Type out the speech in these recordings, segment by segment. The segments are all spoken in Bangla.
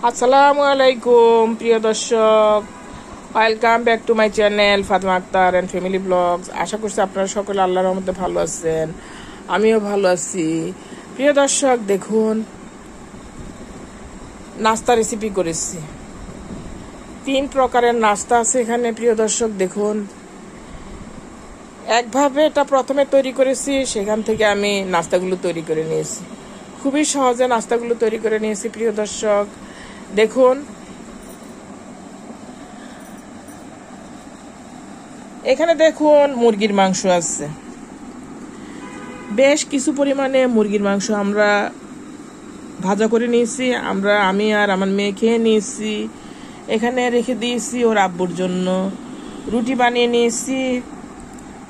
আসসালামু আলাইকুম প্রিয় দর্শক, welcome back to my channel Fatema Akter and family vlogs. আশা করছি আপনারা সকলে আল্লাহর রহমতে ভালো আছেন, আমিও ভালো আছি। প্রিয় দর্শক, দেখুন নাস্তা রেসিপি করেছি। 3 প্রকারের নাস্তা আছে এখানে। প্রিয় দর্শক দেখুন, একভাবে এটা প্রথমে তৈরি করেছি, সেখান থেকে আমি নাস্তাগুলো তৈরি করে নিয়েছি। খুবই সহজে নাস্তাগুলো তৈরি করে নিয়েছি। প্রিয় দর্শক দেখুন, এখানে দেখুন মুরগির মাংস আছে, বেশ কিছু পরিমাণে মুরগির মাংস আমরা ভাজা করে নিয়েছি। আমি আর আমার মেয়ে খেয়ে নিয়েছি। এখানে রেখে দিয়েছি ওর আব্বুর জন্য। রুটি বানিয়ে নিয়েছি,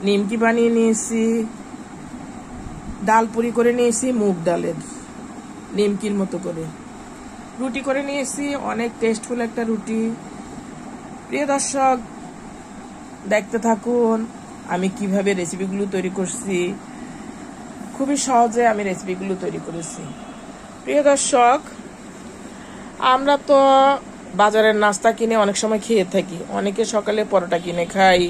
নিমকি বানিয়ে নিয়েছি, ডাল পুরি করে নিয়েছি, মুগ ডালের নিমকির মতো করে রুটি করে নিয়েছি। অনেক টেস্টফুল একটা রুটি। প্রিয় দর্শক দেখতে থাকুন আমি কিভাবে রেসিপিগুলো তৈরি করছি। খুবই সহজে আমি রেসিপিগুলো তৈরি করেছি। প্রিয় দর্শক, আমরা তো বাজারের নাস্তা কিনে অনেক সময় খেয়ে থাকি। অনেকে সকালে পরোটা কিনে খাই,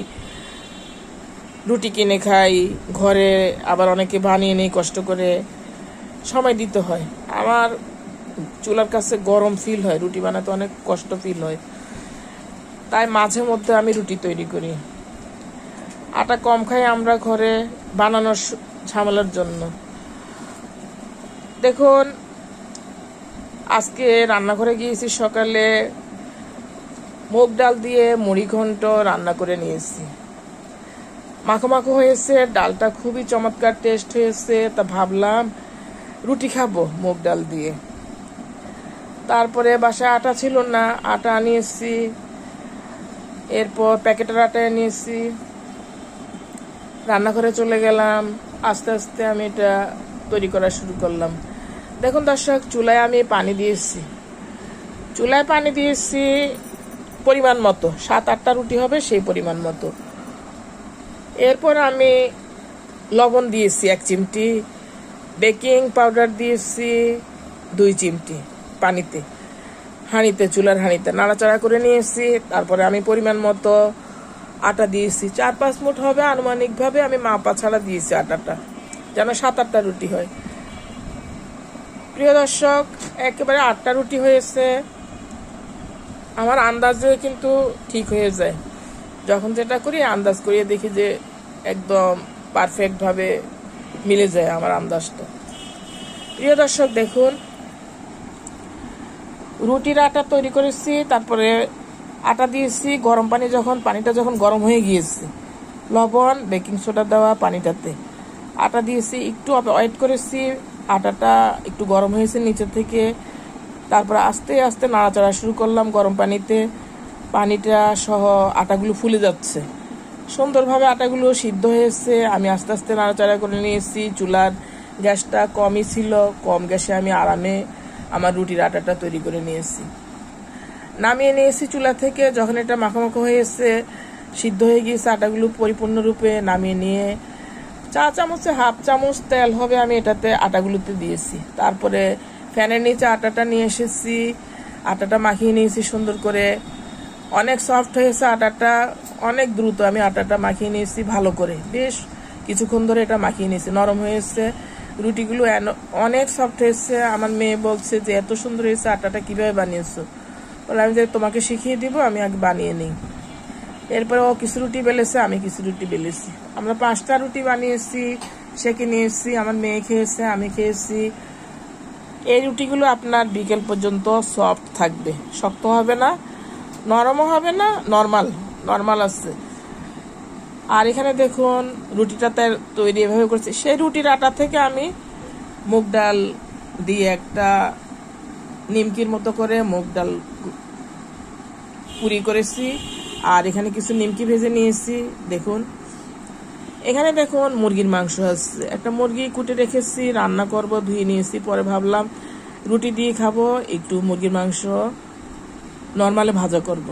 রুটি কিনে খাই, ঘরে আবার অনেকে বানিয়ে নেই, কষ্ট করে সময় দিতে হয়। আমার চুলার কাছে গরম ফিল হয়, রুটি বানাতে অনেক কষ্ট ফিল হয়, তাই মাঝে মধ্যে আমি রুটি তৈরি করি। আটা কম খাই আমরা ঘরে বানানোর ঝামেলার জন্য। দেখুন আজকে রান্নাঘরে গিয়েছি, সকালে মুগ ডাল দিয়ে মুড়ি ঘন্ট রান্না করে নিয়েছি। মাখো মাখো হয়েছে, ডালটা খুবই চমৎকার টেস্ট হয়েছে। তা ভাবলাম রুটি খাবো মুগ ডাল দিয়ে। তারপরে বাসায় আটা ছিল না, আটা আনিয়েছি। এরপর প্যাকেটের আটা নিয়েছি, রান্নাঘরে চলে গেলাম। আস্তে আস্তে আমি এটা তৈরি করা শুরু করলাম। দেখুন দর্শক, চুলায় আমি পানি দিয়েছি। চুলায় পানি দিয়েছি পরিমাণ মতো, 7-8টা রুটি হবে সেই পরিমাণ মতো। এরপর আমি লবণ দিয়েছি 1 চিমটি, বেকিং পাউডার দিয়েছি 2 চিমটি পানিতে, হাঁড়িতে, চুলার হাঁড়িতে নাড়াচাড়া করে নিয়েছি। তারপরে আমি পরিমাণ মতো আটা দিয়েছি। 4-5 মুঠ হবে আনুমানিকভাবে, আমি মাপা ছাড়া দিয়েছি আটাটা, যেন 7-8টা রুটি হয়। প্রিয় দর্শক, একেবারে 8টা রুটি হয়েছে। আমার আন্দাজে কিন্তু ঠিক হয়ে যায়। যখন যেটা করি আন্দাজ করিয়ে দেখি যে একদম পারফেক্ট ভাবে মিলে যায় আমার আন্দাজটা। প্রিয় দর্শক দেখুন, রুটির আটা তৈরি করেছি। তারপরে আটা দিয়েছি গরম পানি, পানিটা যখন গরম হয়ে গিয়েছে, লবণ বেকিং সোডা দেওয়া পানিটাতে আটা দিয়েছি। একটু ওয়েট করেছি, আটাটা একটু গরম হয়েছে নিচে থেকে। তারপর আস্তে আস্তে নাড়াচাড়া শুরু করলাম গরম পানিতে। পানিটা সহ আটাগুলো ফুলে যাচ্ছে, সুন্দরভাবে আটাগুলো সিদ্ধ হয়েছে। আমি আস্তে আস্তে নাড়াচাড়া করে নিয়েছি। চুলার গ্যাসটা কমই ছিল, কম গ্যাসে আমি আরামে আমার রুটির আটাটা তৈরি করে নিয়েছি। নামিয়ে নিয়েছি চুলা থেকে। যখন এটা মাখো মাখো হয়েছে, সিদ্ধ হয়ে গিয়েছে আটাগুলো পরিপূর্ণরূপে, নামিয়ে নিয়ে 1 চামচে 1/2 চামচ তেল হবে আমি এটাতে আটাগুলোতে দিয়েছি। তারপরে ফ্যানের নিচে আটাটা নিয়ে এসেছি, আটাটা মাখিয়ে নিয়েছি সুন্দর করে। অনেক সফট হয়েছে আটাটা, অনেক দ্রুত আমি আটাটা মাখিয়ে নিয়েছি ভালো করে। বেশ কিছুক্ষণ ধরে এটা মাখিয়ে নিয়েছি, নরম হয়েছে। রুটিগুলো অনেক সফট হয়েছে। আমার মেয়ে বলছে যে এত সুন্দর হয়েছে, আটাটা কিভাবে বানিয়েছো? বলে আমি যে তোমাকে শিখিয়ে দিব, আমি আগে বানিয়ে নিই। এরপরে ও কিছু রুটি বেলেছে, আমি কিছু রুটি বেলেছি। আমরা 5টা রুটি বানিয়েছি, সেঁকে নিয়েছি। আমার মেয়ে খেয়েছে, আমি খেয়েছি। এই রুটিগুলো আপনার বিকেল পর্যন্ত সফট থাকবে, শক্ত হবে না, নরমও হবে না, নর্মাল আছে। আর এখানে দেখুন রুটিটা তৈরি এভাবে করছি। সেই রুটির আটা থেকে আমি মুগ ডাল দিয়ে একটা নিমকির মতো করে মুগ ডাল পুরি করেছি। আর এখানে কিছু নিমকি ভেজে নিয়েছি। দেখুন এখানে দেখুন মুরগির মাংস আছে, একটা মুরগি কুটে রেখেছি, রান্না করব, ধুয়ে নিয়েছি। পরে ভাবলাম রুটি দিয়ে খাবো, একটু মুরগির মাংস নর্মালে ভাজা করব।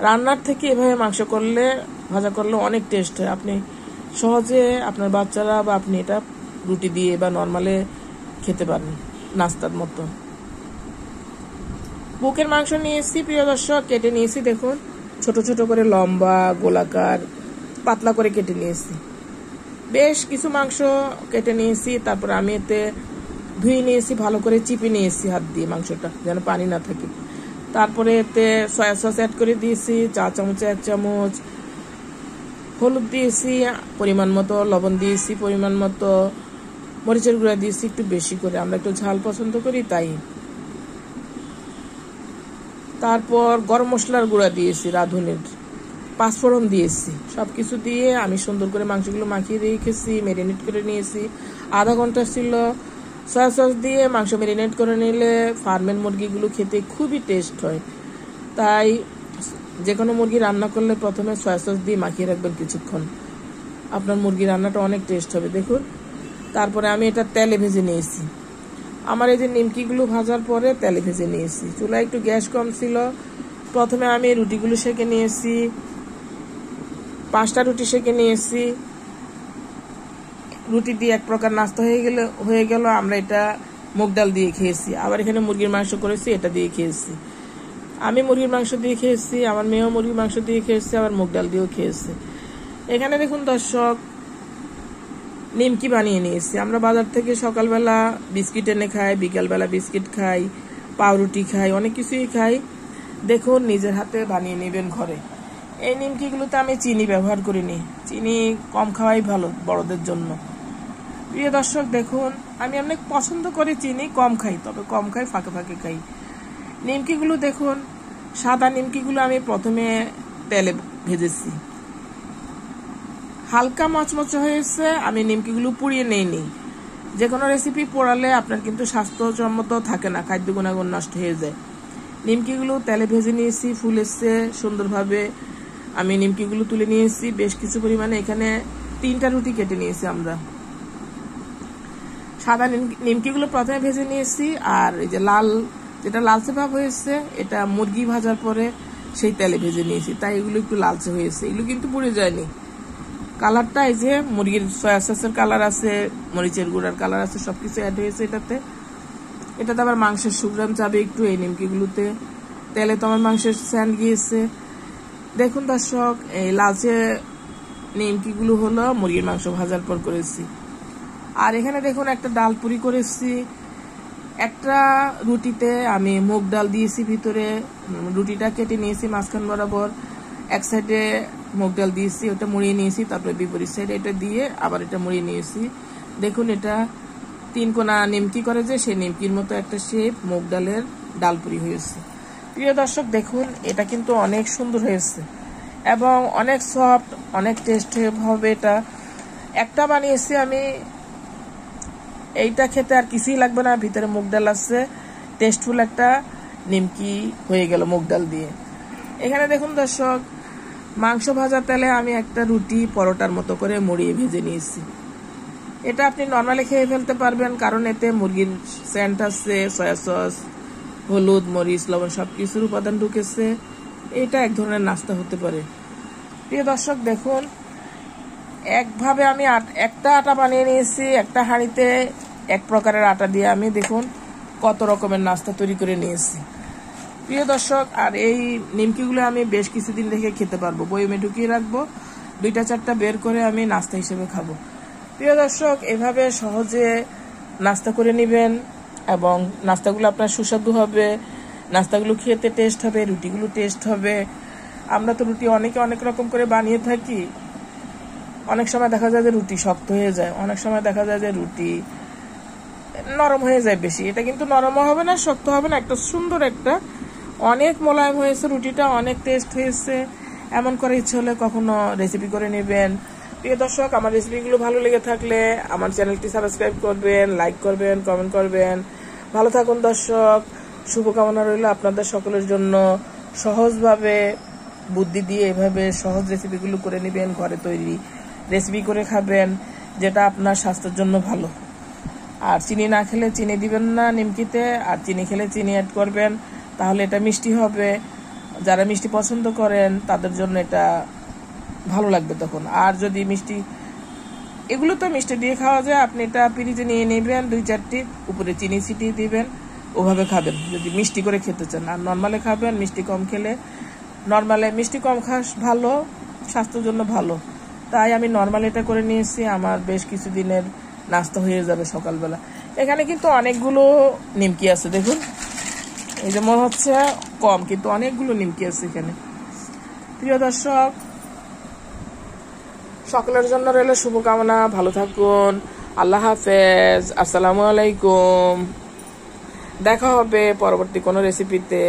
রান্নার থেকে এভাবে ভাজা করলে অনেক টেস্ট হয়। আপনি সহজে আপনার বাচ্চারা বা আপনি এটা রুটি দিয়ে বা নর্মালে খেতে পারেন নাস্তার মতো। বুকের মাংস নিয়েছি প্রিয় দর্শক, কেটে নিয়েছি দেখুন ছোট ছোট করে, লম্বা গোলাকার পাতলা করে কেটে নিয়েছি। বেশ কিছু মাংস কেটে নিয়েছি। তারপর আমি এতে ধুয়ে নিয়েছি, ভালো করে চিপে নিয়েছি হাত দিয়ে মাংসটা, যেন পানি না থাকে। তারপরে এতে সয়া সস অ্যাড করে দিয়েছি 4 চামচে 1 চামচ, হলুদ দিয়েছি পরিমাণ মতো, লবণ দিয়েছি পরিমাণ মতো, মরিচের গুঁড়া দিয়েছি একটু বেশি করে, আমরা একটু ঝাল পছন্দ করি তাই। তারপর গরম মশলার গুঁড়া দিয়েছি রাঁধুনির, পাঁচফোড়ন দিয়েছি। সবকিছু দিয়ে আমি সুন্দর করে মাংসগুলো মাখিয়ে রেখেছি, ম্যারিনেট করে নিয়েছি। আধা ঘন্টা ছিল। সয়া সস দিয়ে মাংস ম্যারিনেট করে নিলে ফার্মের মুরগিগুলো খেতে খুবই টেস্ট হয়। তাই যে কোনো মুরগি রান্না করলে প্রথমে সয়া সস দিয়ে মাখিয়ে রাখবেন কিছুক্ষণ, আপনার মুরগি রান্নাটা অনেক টেস্ট হবে দেখুন। তারপরে আমি এটা তেলে ভেজে নিয়েছি। আমার এই যে নিমকিগুলো ভাজার পরে তেলে ভেজে নিয়েছি। চুলায় একটু গ্যাস কম ছিল। প্রথমে আমি রুটিগুলো সেঁকে নিয়েছি, 5টা রুটি সেঁকে নিয়েছি। রুটি দিয়ে এক প্রকার নাস্তা হয়ে গেল। আমরা এটা মুগ ডাল দিয়ে খেয়েছি। আবার এখানে মুরগির মাংস করেছি, এটা দিয়ে খেয়েছি। আমি মুরগির মাংস দিয়ে খেয়েছি, আমার মেয়েও মুরগির মাংস দিয়ে খেয়েছে, আবার মুগ ডাল দিয়েও খেয়েছে। এখানে দেখুন দর্শক, নিমকি বানিয়ে নিয়েছি। আমরা বাজার থেকে সকালবেলা বিস্কিট এনে খাই, বিকালবেলা বিস্কিট খাই, পাউরুটি খাই, অনেক কিছুই খাই। দেখুন নিজের হাতে বানিয়ে নেবেন ঘরে। এই নিমকিগুলোতে আমি চিনি ব্যবহার করিনি, চিনি কম খাওয়াই ভালো বড়দের জন্য। প্রিয় দর্শক দেখুন, আমি অনেক পছন্দ করি চিনি কম খাই, তবে কম খাই, ফাঁকে ফাঁকে খাই। নিমকিগুলো দেখুন, সাদা নিমকিগুলো আমি প্রথমে তেলে ভেজেছি, হালকা মচমচে হয়েছে। আমি নিমকিগুলো পুড়িয়ে নেইনি। যে কোনো রেসিপি পোড়ালে আপনার কিন্তু স্বাস্থ্যসম্মত থাকে না, খাদ্য গুণাগুণ নষ্ট হয়ে যায়। নিমকিগুলো তেলে ভেজে নিয়েছি, ফুলেছে সুন্দরভাবে। আমি নিমকিগুলো তুলে নিয়েছি বেশ কিছু পরিমাণে। এখানে 3টা রুটি কেটে নিয়েছি আমরা। সাদা নিমকিগুলো প্রথমে ভেজে নিয়েছি, আর এই যে যেটা লালচে ভাব হয়েছে, এটা মুরগি ভাজার পরে সেই তেলে ভেজে নিয়েছি, তাই এগুলো একটু লালচে হয়েছে। এগুলো কিন্তু পুড়ে যায়নি। কালারটা এই যে মুরগির সয়া সসের কালার আছে, মরিচের গুঁড়ার কালার আছে, সবকিছু অ্যাড হয়েছে এটাতে। এটাতে আবার মাংসের সুগ্রাম যাবে একটু এই নিমকিগুলোতে। তেলে তো আমার মাংসের স্যান্ড গিয়েছে। দেখুন দর্শক, এই লালচে নিমকিগুলো হলো মুরগির মাংস ভাজার পর করেছি। আর এখানে দেখুন একটা ডাল পুরি করেছি। একটা রুটিতে আমি মুগ ডাল দিয়েছি ভিতরে, রুটিটা কেটে নিয়েছি মাঝখান বরাবর। এক সাইডে মুগ ডাল দিয়েছি, ওটা মুড়িয়ে নিয়েছি। তারপরে বিপরীত সাইডে এটা দিয়ে আবার এটা মুড়িয়ে নিয়েছি। দেখুন এটা 3 কোনা নিমকি করে যে, সেই নিমকির মতো একটা শেপ মুগ ডালের ডালপুরি হয়েছে। প্রিয় দর্শক দেখুন, এটা কিন্তু অনেক সুন্দর হয়েছে এবং অনেক সফট, অনেক টেস্ট হবে। এটা একটা বানিয়েছি আমি, এইটা খেতে আর কিছুই লাগবে না, ভিতরে মুগ ডাল আছে। টেস্টফুল একটা নিমকি হয়ে গেল মুগ ডাল দিয়ে। এখানে দেখুন দর্শক, মাংস ভাজা তেলে আমি একটা রুটি পরোটার মতো করে মুড়িয়ে ভেজে নিয়েছি। এটা আপনি নর্মালি খেয়ে ফেলতে পারবেন, কারণ এতে মুরগির স্যান্ড আছে, সয়া সস, হলুদ, মরিচ, লবণ সবকিছুর উপাদান ঢুকেছে। এটা এক ধরনের নাস্তা হতে পারে। প্রিয় দর্শক দেখুন, একভাবে আমি একটা আটা বানিয়ে নিয়েছি। একটা হাঁড়িতে এক প্রকারের আটা দিয়ে আমি দেখুন কত রকমের নাস্তা তৈরি করে নিয়েছি। প্রিয় দর্শক, আর এই নিমকিগুলো আমি বেশ কিছুদিন রেখে খেতে পারবো, বয়মে ঢুকিয়ে রাখবো, 2টা-4টা বের করে আমি নাস্তা হিসেবে খাবো। প্রিয় দর্শক, এভাবে সহজে নাস্তা করে নেবেন এবং নাস্তাগুলো আপনার সুস্বাদু হবে, নাস্তাগুলো খেতে টেস্ট হবে, রুটিগুলো টেস্ট হবে। আমরা তো রুটি অনেকে অনেক রকম করে বানিয়ে থাকি। অনেক সময় দেখা যায় যে রুটি শক্ত হয়ে যায়, অনেক সময় দেখা যায় যে রুটি নরম হয়ে যায় বেশি। এটা কিন্তু নরমও হবে না, শক্ত হবে না, একটা সুন্দর একটা অনেক মোলায়েম হয়েছে রুটিটা, অনেক টেস্ট হয়েছে। এমন করে ইচ্ছে হলে কখনো রেসিপি করে নেবেন। প্রিয় দর্শক, আমার রেসিপিগুলো ভালো লেগে থাকলে আমার চ্যানেলটি সাবস্ক্রাইব করবেন, লাইক করবেন, কমেন্ট করবেন। ভালো থাকুন দর্শক, শুভকামনা রইল আপনাদের সকলের জন্য। সহজভাবে বুদ্ধি দিয়ে এভাবে সহজ রেসিপিগুলো করে নেবেন, ঘরে তৈরি রেসিপি করে খাবেন, যেটা আপনার স্বাস্থ্যের জন্য ভালো। আর চিনি না খেলে চিনি দিবেন না নিমকিতে, আর চিনি খেলে চিনি অ্যাড করবেন, তাহলে এটা মিষ্টি হবে। যারা মিষ্টি পছন্দ করেন তাদের জন্য এটা ভালো লাগবে তখন। আর যদি মিষ্টি, এগুলো তো মিষ্টি দিয়ে খাওয়া যায়, আপনি এটা ফ্রিজে নিয়ে নেবেন 2-4টি, উপরে চিনি ছিটিয়ে দিবেন, ওভাবে খাবেন যদি মিষ্টি করে খেতে চান। আর নর্মালে খাবেন, মিষ্টি কম খেলে, নর্মালে মিষ্টি কম খাস ভালো, স্বাস্থ্যের জন্য ভালো। তাই আমি নর্মাল এটা করে নিয়েছি, আমার বেশ কিছুদিনের নাস্তা হয়ে যাবে সকালবেলা। এখানে কিন্তু অনেকগুলো নিমকি আছে, দেখুন এই যে মনে হচ্ছে কম, কিন্তু অনেকগুলো নিমকি আছে এখানে। প্রিয় দর্শক, সকলের জন্য রইল শুভকামনা, ভালো থাকুন, আল্লাহ হাফেজ, আসসালামু আলাইকুম। দেখা হবে পরবর্তী কোনো রেসিপিতে।